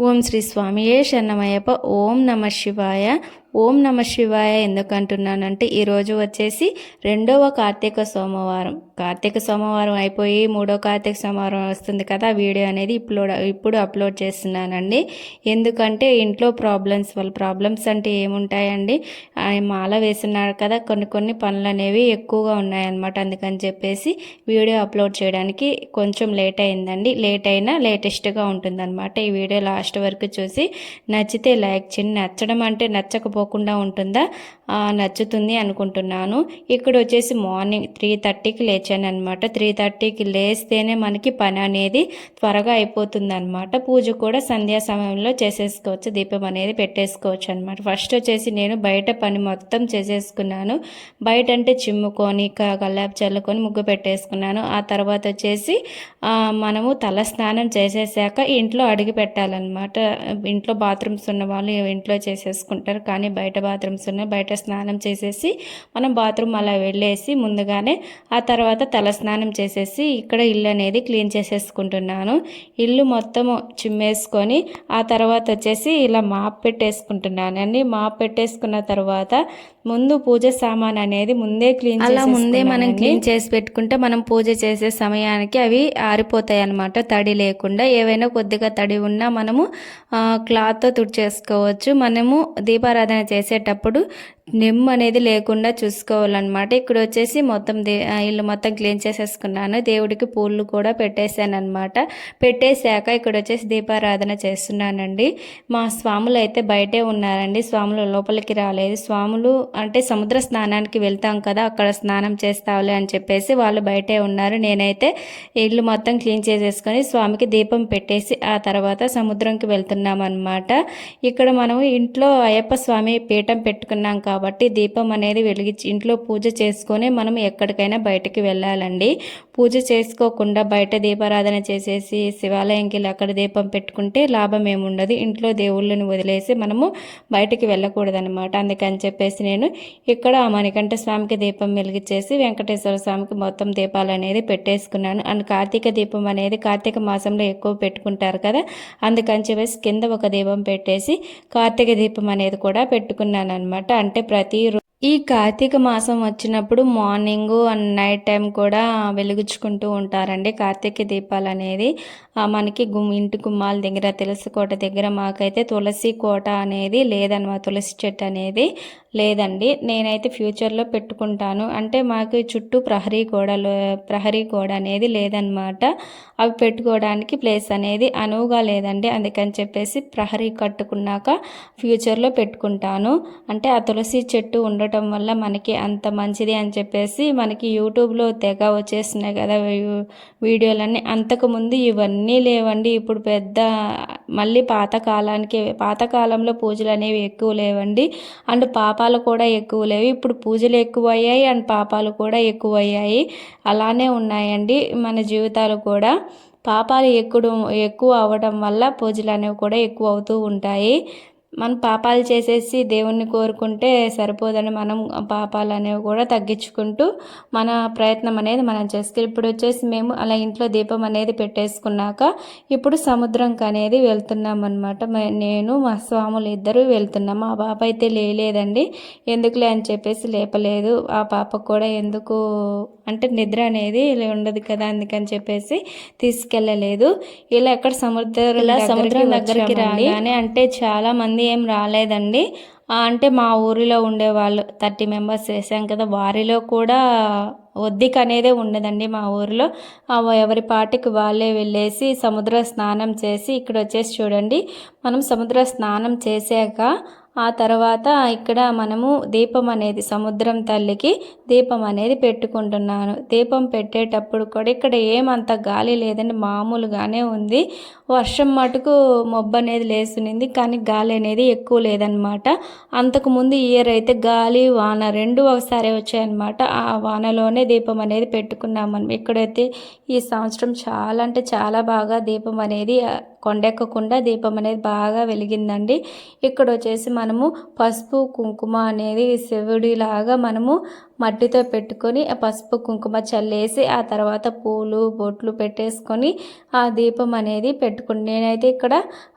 ఓం శ్రీ స్వామియే శరణమయ్యప్ప. ఓం నమ శివాయ. ఓం నమ శివాయ ఎందుకంటున్నానంటే ఈరోజు వచ్చేసి రెండవ కార్తీక సోమవారం అయిపోయి మూడో కార్తీక సోమవారం వస్తుంది కదా. వీడియో అనేది ఇప్పుడు అప్లోడ్ చేస్తున్నానండి. ఎందుకంటే ఇంట్లో ప్రాబ్లమ్స్ అంటే ఏముంటాయండి, మాల వేస్తున్నాడు కదా, కొన్ని పనులు అనేవి ఎక్కువగా ఉన్నాయన్నమాట. అందుకని చెప్పేసి వీడియో అప్లోడ్ చేయడానికి కొంచెం లేట్ అయిందండి. లేట్ అయినా లేటెస్ట్గా ఉంటుందన్నమాట. ఈ వీడియో లాస్ట్ వరకు చూసి నచ్చితే లైక్ చేయండి. నచ్చడం అంటే నచ్చకపోకుండా ఉంటుందా, నచ్చుతుంది అనుకుంటున్నాను. ఇక్కడ వచ్చేసి మార్నింగ్ 3:30కి లేచాను అనమాట. 3:30కి లేస్తేనే మనకి పని అనేది త్వరగా అయిపోతుంది అనమాట. పూజ కూడా సంధ్యా సమయంలో చేసేసుకోవచ్చు, దీపం అనేది పెట్టేసుకోవచ్చు అనమాట. ఫస్ట్ వచ్చేసి నేను బయట పని మొత్తం చేసేసుకున్నాను. బయట అంటే చిమ్ముకొని కల్లాపు చల్లుకొని ముగ్గు పెట్టేసుకున్నాను. ఆ తర్వాత వచ్చేసి మనము తల స్నానం చేసేసాక ఇంట్లో అడిగి పెట్టాలన్నమాట. ఇంట్లో బాత్రూమ్స్ ఉన్న వాళ్ళు ఇంట్లో చేసేసుకుంటారు, కానీ బయట బాత్రూమ్స్ ఉన్న బయట స్నానం చేసేసి మనం బాత్రూమ్ అలా వెళ్ళేసి ముందుగానే ఆ తర్వాత తల స్నానం చేసేసి ఇక్కడ ఇల్లు అనేది క్లీన్ చేసేసుకుంటున్నాను. ఇల్లు మొత్తము చిమ్మేసుకొని ఆ తర్వాత వచ్చేసి ఇలా మాప్ పెట్టేసుకుంటున్నాను అండి. మాప్ పెట్టేసుకున్న తర్వాత ముందు పూజ సామాన్ అనేది ముందే మనం క్లీన్ చేసి పెట్టుకుంటే మనం పూజ చేసే సమయానికి అవి ఆరిపోతాయి అన్నమాట, తడి లేకుండా. ఏవైనా కొద్దిగా తడి ఉన్నా మనము క్లాత్తో తుడిచేసుకోవచ్చు. మనము దీపారాధన చేసేటప్పుడు నిమ్ము అనేది లేకుండా చూసుకోవాలన్నమాట. ఇక్కడ వచ్చేసి మొత్తం ఇల్లు మొత్తం క్లీన్ చేసేసుకున్నాను. దేవుడికి పూలు కూడా పెట్టేశాను అనమాట. పెట్టేశాక ఇక్కడ వచ్చేసి దీపారాధన చేస్తున్నానండి. మా స్వాములు అయితే బయటే ఉన్నారండి, స్వాములు లోపలికి రాలేదు. స్వాములు అంటే సముద్ర స్నానానికి వెళ్తాం కదా, అక్కడ స్నానం చేస్తావులే అని చెప్పేసి వాళ్ళు బయటే ఉన్నారు. నేనైతే ఇల్లు మొత్తం క్లీన్ చేసేసుకొని స్వామికి దీపం పెట్టేసి ఆ తర్వాత సముద్రంకి వెళ్తున్నాం అనమాట. ఇక్కడ మనం ఇంట్లో అయ్యప్ప స్వామి పీఠం పెట్టుకున్నాం కాబట్టి దీపం అనేది వెలిగించి ఇంట్లో పూజ చేసుకొని మనం ఎక్కడికైనా బయటకి వెళ్ళాలండి. పూజ చేసుకోకుండా బయట దీపారాధన చేసేసి శివాలయంకి వెళ్ళి అక్కడ దీపం పెట్టుకుంటే లాభం ఏముండదు. ఇంట్లో దేవుళ్ళని వదిలేసి మనము బయటికి వెళ్ళకూడదనమాట. అందుకని చెప్పేసి నేను ఇక్కడ మణికంఠ స్వామికి దీపం వెలిగించేసి వెంకటేశ్వర స్వామికి మొత్తం దీపాలు అనేది పెట్టేసుకున్నాను. అండ్ కార్తీక దీపం అనేది కార్తీక మాసంలో ఎక్కువ పెట్టుకుంటారు కదా, అందుకని చెప్పేసి కింద ఒక దీపం పెట్టేసి కార్తీక దీపం అనేది కూడా పెట్టుకున్నాను అనమాట. అంటే ఈ కార్తీక మాసం వచ్చినప్పుడు మార్నింగ్ అండ్ నైట్ టైం కూడా వెలిగించుకుంటూ ఉంటారండి కార్తీక దీపాలు అనేది. మనకి ఇంటి గుమ్మాల దగ్గర, తులసి కోట దగ్గర మాకైతే తులసి కోట అనేది లేదన్నమాట, తులసి చెట్టు అనేది లేదండి. నేనైతే ఫ్యూచర్లో పెట్టుకుంటాను. అంటే మాకు చుట్టూ ప్రహరీ గోడ అనేది లేదనమాట. అవి పెట్టుకోవడానికి ప్లేస్ అనేది అనువుగా లేదండి. అందుకని చెప్పేసి ప్రహరీ కట్టుకున్నాక ఫ్యూచర్లో పెట్టుకుంటాను. అంటే ఆ తులసి చెట్టు ఉండటం వల్ల మనకి అంత మంచిది అని చెప్పేసి మనకి యూట్యూబ్లో తెగ వచ్చేస్తున్నాయి కదా వీడియోలన్నీ. అంతకుముందు ఇవన్నీ లేవండి. ఇప్పుడు మళ్ళీ పాతకాలంలో పూజలు అనేవి ఎక్కువ లేవండి, అండ్ పాపాలు కూడా ఎక్కువ లేవు. ఇప్పుడు పూజలు ఎక్కువ అయ్యాయి అండ్ పాపాలు కూడా ఎక్కువ అయ్యాయి. అలానే ఉన్నాయండి మన జీవితాలు కూడా. పాపాలు ఎక్కువ అవ్వడం వల్ల పూజలు అనేవి కూడా ఎక్కువ అవుతూ ఉంటాయి. మనం పాపాలు చేసేసి దేవుణ్ణి కోరుకుంటే సరిపోదని మనం పాపాలు అనేవి కూడా తగ్గించుకుంటూ మన ప్రయత్నం అనేది మనం చేసుకోవాలి. ఇప్పుడు వచ్చేసి మేము అలా ఇంట్లో దీపం అనేది పెట్టేసుకున్నాక ఇప్పుడు సముద్రంకి అనేది వెళ్తున్నాం అనమాట. నేను మా స్వాములు ఇద్దరు వెళ్తున్నాం. మా పాప అయితే లేదండి, ఎందుకులే అని చెప్పేసి లేపలేదు. ఆ పాపకు కూడా ఎందుకు అంటే నిద్ర అనేది ఉండదు కదా, అందుకని చెప్పేసి తీసుకెళ్ళలేదు. ఇలా ఎక్కడ సముద్రం దగ్గరికి రాగానే అంటే చాలా మంది ఏం రాలేదండి. అంటే మా ఊరిలో ఉండేవాళ్ళు 30 మెంబర్స్ వేసాం కదా, వారిలో కూడా ఒద్దిక అనేదే ఉండదండి మా ఊరిలో. ఎవరి పాటికి వాళ్ళే వెళ్ళేసి సముద్ర స్నానం చేసి ఇక్కడ వచ్చేసి చూడండి, మనం సముద్ర స్నానం చేసాక ఆ తర్వాత ఇక్కడ మనము దీపం అనేది సముద్రం తల్లికి దీపం అనేది పెట్టుకుంటున్నాను. దీపం పెట్టేటప్పుడు కూడా ఇక్కడ ఏమంత గాలి లేదండి, మామూలుగానే ఉంది. వర్షం మటుకు మబ్బు అనేది లేసునింది, కానీ గాలి అనేది ఎక్కువ లేదనమాట. అంతకుముందు ఇయర్ అయితే గాలి వాన రెండు ఒకసారి వచ్చాయన్నమాట. ఆ వానలోనే దీపం అనేది పెట్టుకున్నామని. ఇక్కడైతే ఈ సంవత్సరం చాలా అంటే చాలా బాగా దీపం అనేది కొండెక్కకుండా దీపం అనేది బాగా వెలిగిందండి. ఇక్కడ వచ్చేసి మనము పసుపు కుంకుమ అనేది శివుడిలాగా మనము మట్టితో పెట్టుకొని ఆ పసుపు కుంకుమ చల్లేసి ఆ తర్వాత పూలు బొట్లు పెట్టేసుకొని ఆ దీపం అనేది పెట్టుకుని నేనైతే ఇక్కడ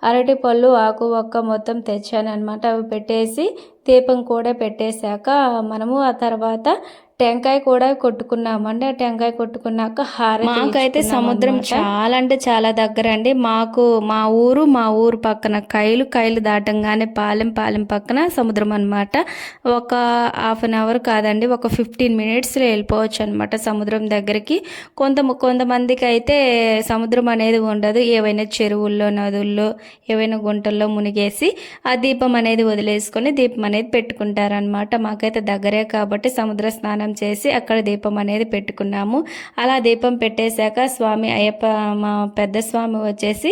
అరటి పళ్ళు ఆకు ఒక్క మొత్తం తెచ్చాను అనమాట. అవి పెట్టేసి దీపం కూడా పెట్టేశాక మనము ఆ తర్వాత టెంకాయ కూడా కొట్టుకున్నామండి. ఆ టెంకాయ కొట్టుకున్నాక హారతి మాకైతే సముద్రం చాలా అంటే చాలా దగ్గర అండి. మా ఊరు పక్కన కైలు దాటంగానే పాలెం పక్కన సముద్రం అనమాట. ఒక హాఫ్ అన్ అవర్ కాదండి, ఒక 15 మినిట్స్లో వెళ్ళిపోవచ్చు అనమాట సముద్రం దగ్గరికి. కొంతమందికి అయితే సముద్రం అనేది ఉండదు, ఏవైనా చెరువుల్లో నదుల్లో ఏవైనా గుంటల్లో మునిగేసి ఆ దీపం అనేది వదిలేసుకొని దీపం అనేది పెట్టుకుంటారనమాట. మాకైతే దగ్గరే కాబట్టి సముద్ర స్నానం చేసి అక్కడ దీపం అనేది పెట్టుకున్నాము. అలా దీపం పెట్టేశాక స్వామి అయ్యప్ప మా పెద్ద స్వామి వచ్చేసి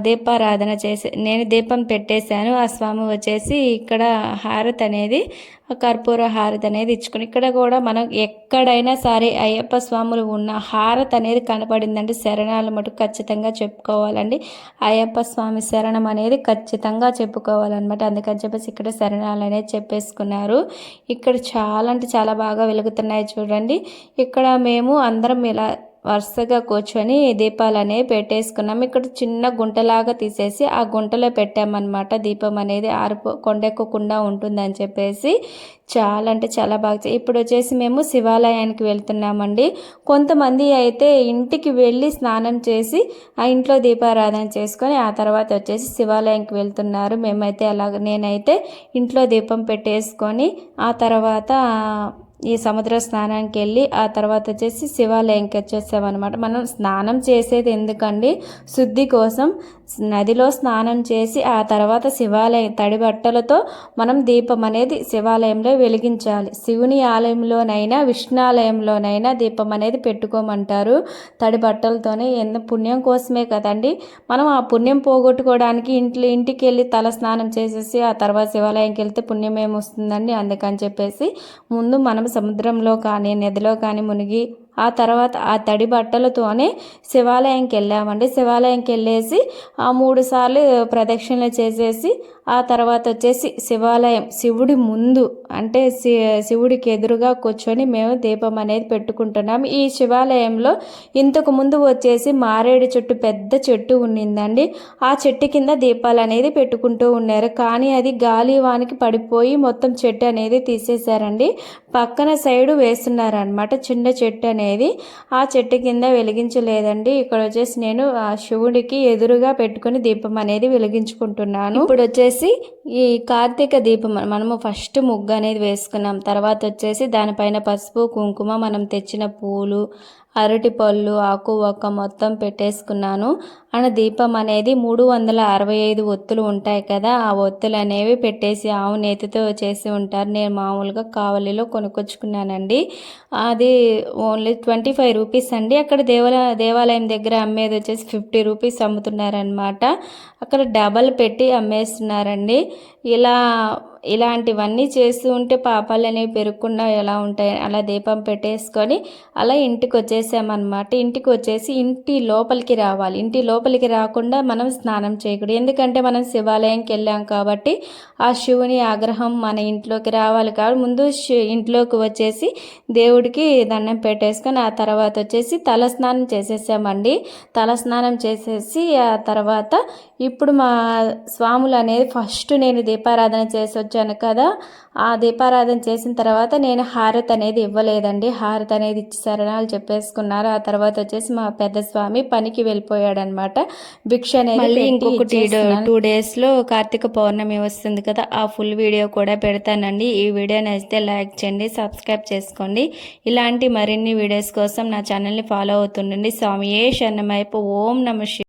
దీపారాధన చేసి నేను దీపం పెట్టేశాను. ఆ స్వామి వచ్చేసి ఇక్కడ హారతి అనేది కర్పూర హారతి అనేది ఇచ్చుకుని ఇక్కడ కూడా మనం ఎక్కడైనా సరే అయ్యప్ప స్వాములు ఉన్న హారతి అనేది కనపడిందంటే శరణాలు మటుకు ఖచ్చితంగా చెప్పుకోవాలండి. అయ్యప్ప స్వామి శరణం అనేది ఖచ్చితంగా చెప్పుకోవాలన్నమాట. అందుకని చెప్పేసి ఇక్కడ శరణాలు అనేది చెప్పేసుకున్నారు. ఇక్కడ చాలా అంటే చాలా బాగా వెలుగుతున్నాయి చూడండి. ఇక్కడ మేము అందరం ఇలా వరుసగా కూర్చొని దీపాలు అనేవి పెట్టేసుకున్నాం. ఇక్కడ చిన్న గుంటలాగా తీసేసి ఆ గుంటలో పెట్టామన్నమాట. దీపం అనేది కొండెక్కకుండా ఉంటుందని చెప్పేసి చాలా అంటే చాలా బాగా. ఇప్పుడు వచ్చేసి మేము శివాలయానికి వెళ్తున్నామండి. కొంతమంది అయితే ఇంటికి వెళ్ళి స్నానం చేసి ఆ ఇంట్లో దీపారాధన చేసుకొని ఆ తర్వాత వచ్చేసి శివాలయానికి వెళ్తున్నారు. నేనైతే ఇంట్లో దీపం పెట్టేసుకొని ఆ తర్వాత ఈ సముద్ర స్నానానికి వెళ్ళి ఆ తర్వాత వచ్చేసి శివాలయంకి వచ్చేసామన్నమాట. మనం స్నానం చేసేది ఎందుకండి, శుద్ధి కోసం. నదిలో స్నానం చేసి ఆ తర్వాత శివాలయం తడి బట్టలతో మనం దీపం అనేది శివాలయంలో వెలిగించాలి. శివుని ఆలయంలోనైనా విష్ణు ఆలయంలోనైనా దీపం అనేది పెట్టుకోమంటారు తడి బట్టలతోనే. పుణ్యం కోసమే కదండి. మనం ఆ పుణ్యం పోగొట్టుకోవడానికి ఇంటికి వెళ్ళి తల స్నానం చేసేసి ఆ తర్వాత శివాలయంకి వెళ్తే పుణ్యం ఏమొస్తుందండి. అందుకని చెప్పేసి ముందు మనం సముద్రంలో కానీ నదిలో కానీ మునిగి ఆ తర్వాత ఆ తడి బట్టలతోనే శివాలయంకి వెళ్ళామండి. శివాలయంకి వెళ్ళేసి ఆ 3 సార్లు ప్రదక్షిణలు చేసేసి ఆ తర్వాత వచ్చేసి శివుడి ముందు అంటే శివుడికి ఎదురుగా కూర్చొని మేము దీపం అనేది పెట్టుకుంటున్నాము. ఈ శివాలయంలో ఇంతకు ముందు వచ్చేసి మారేడు చెట్టు పెద్ద చెట్టు ఉండిందండి. ఆ చెట్టు కింద దీపాలు అనేది పెట్టుకుంటూ ఉన్నారు. కానీ అది గాలి వానికి పడిపోయి మొత్తం చెట్టు అనేది తీసేశారండి. పక్కన సైడు వేస్తున్నారనమాట చిన్న చెట్టు అనేది. ఆ చెట్టు కింద వెలిగించలేదండి. ఇక్కడ వచ్చేసి నేను ఆ శివుడికి ఎదురుగా పెట్టుకుని దీపం అనేది వెలిగించుకుంటున్నాను. ఇప్పుడు వచ్చేసి ఈ కార్తీక దీపం మనము ఫస్ట్ ముగ్గు అనేది వేసుకున్నాం. తర్వాత వచ్చేసి దానిపైన పసుపు కుంకుమ మనం తెచ్చిన పూలు అరటి పళ్ళు ఆకు ఒక్క మొత్తం పెట్టేసుకున్నాను. అండ్ దీపం అనేది 365 ఒత్తులు ఉంటాయి కదా, ఆ ఒత్తులు అనేవి పెట్టేసి ఆవు నేతితో చేసి ఉంటారు. నేను మామూలుగా కావలిలో కొనుక్కొచ్చుకున్నానండి. అది ఓన్లీ 25 రూపీస్ అండి. అక్కడ దేవాలయం దగ్గర అమ్మేది వచ్చేసి 50 రూపీస్ అమ్ముతున్నారనమాట. అక్కడ డబల్ పెట్టి అమ్మేస్తున్నారండి. ఇలాంటివన్నీ చేస్తూ ఉంటే పాపాలు అనేవి పెరగకుండా ఎలా ఉంటాయి. అలా దీపం పెట్టేసుకొని అలా ఇంటికి వచ్చేసామన్నమాట. ఇంటికి వచ్చేసి ఇంటి లోపలికి రావాలి. ఇంటి లోపలికి రాకుండా మనం స్నానం చేయకూడదు. ఎందుకంటే మనం శివాలయంకి వెళ్ళాం కాబట్టి ఆ శివుని ఆగ్రహం మన ఇంట్లోకి రావాలి కాబట్టి ముందు ఇంట్లోకి వచ్చేసి దేవుడికి దండం పెట్టేసుకొని ఆ తర్వాత వచ్చేసి తలస్నానం చేసేసామండి. తలస్నానం చేసేసి ఆ తర్వాత ఇప్పుడు మా స్వాములు అనేది ఫస్ట్ నేను దీపారాధన చేసి వచ్చాను కదా, ఆ దీపారాధన చేసిన తర్వాత నేను హారతి అనేది ఇవ్వలేదండి. హారతి అనేది ఇచ్చి శరణాలు చెప్పేసుకున్నారు. ఆ తర్వాత వచ్చేసి మా పెద్ద స్వామి పనికి వెళ్ళిపోయాడనమాట. భిక్ష అనేది మళ్ళీ ఇంకొకటి 2 డేస్లో కార్తీక పౌర్ణమి వస్తుంది కదా, ఆ ఫుల్ వీడియో కూడా పెడతానండి. ఈ వీడియో నచ్చితే లైక్ చేయండి, సబ్స్క్రైబ్ చేసుకోండి. ఇలాంటి మరిన్ని వీడియోస్ కోసం నా ఛానల్ని ఫాలో అవుతుండండి. స్వామియే శరణమయ్యప్ప. ఓం నమః శివాయ.